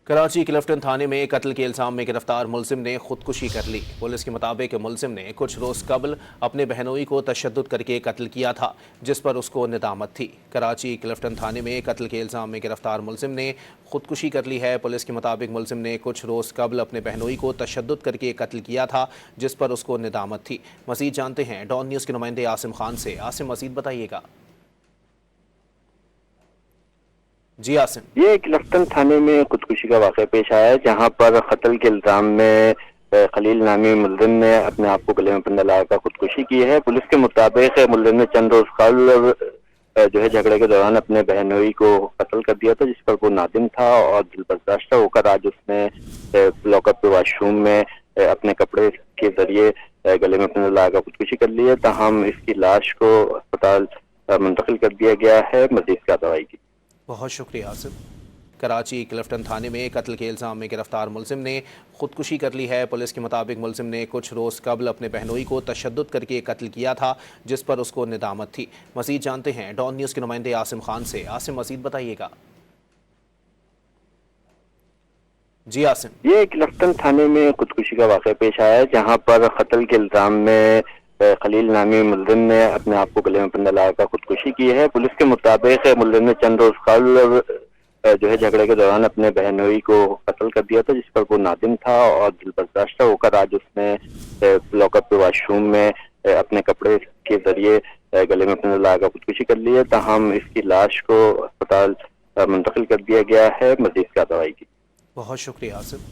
Karachi Clifton تھانے میں قتل کے الزام میں گرفتار ملزم نے خودکشی کر لی۔ پولیس کے مطابق ملزم نے کچھ روز قبل اپنے بہنوئی کو تشدد کر کے قتل کیا تھا، جس پر اس کو ندامت تھی۔ کراچی کلفٹن تھانے میں قتل کے الزام میں گرفتار ملزم نے خودکشی کر لی ہے۔ پولیس کے مطابق ملزم نے کچھ روز قبل اپنے بہنوئی کو تشدد کر کے قتل کیا تھا، جس پر اس کو ندامت تھی۔ مزید جانتے ہیں ڈان نیوز کے نمائندے عاصم خان سے۔ عاصم، مزید بتائیے گا۔ جی عاصم۔ یہ کلفٹن تھانے میں خودکشی کا واقعہ پیش آیا ہے، جہاں پر قتل کے الزام میں خلیل نامی ملزم نے اپنے آپ کو گلے میں پنڈا لگا کر خودکشی کی ہے۔ پولیس کے مطابق ملزم نے چند روز قبل جو ہے جھگڑے کے دوران اپنے بہنوئی کو قتل کر دیا تھا، جس پر وہ نادم تھا اور دل برداشتہ ہو کر آج اس نے لاک اپ کے واش روم میں اپنے کپڑے کے ذریعے گلے میں پنڈا لگا کر خودکشی کر لی ہے۔ تاہم اس کی لاش کو اسپتال منتقل کر دیا گیا ہے مزید کارروائی کی۔ بہت شکریہ عاصم۔ کراچی کلفٹن تھانے میں قتل کے الزام میں گرفتار ملزم نے خودکشی کر لی ہے۔ پولیس کے مطابق ملزم نے کچھ روز قبل اپنے بہنوئی کو تشدد کر کے قتل کیا تھا، جس پر اس کو ندامت تھی۔ مزید جانتے ہیں ڈان نیوز کے نمائندے عاصم خان سے۔ عاصم، مزید بتائیے گا۔ جی عاصم۔ یہ کلفٹن تھانے میں خودکشی کا واقعہ پیش آیا ہے، جہاں پر قتل کے الزام میں خلیل نامی ملزم نے اپنے آپ کو گلے میں پنڈا لگا کر خودکشی کی ہے۔ پولیس کے مطابق ملزم نے چند روز قبل جو ہے جھگڑے کے دوران اپنے بہنوئی کو قتل کر دیا تھا، جس پر وہ نادم تھا اور دل برداشتہ ہو کر آج اس نے لاک اپ کے واش روم میں اپنے کپڑے کے ذریعے گلے میں پنڈا لگا کر خودکشی کر لی ہے۔ تاہم اس کی لاش کو اسپتال منتقل کر دیا گیا ہے مزید کارروائی کی۔ بہت شکریہ عاصم۔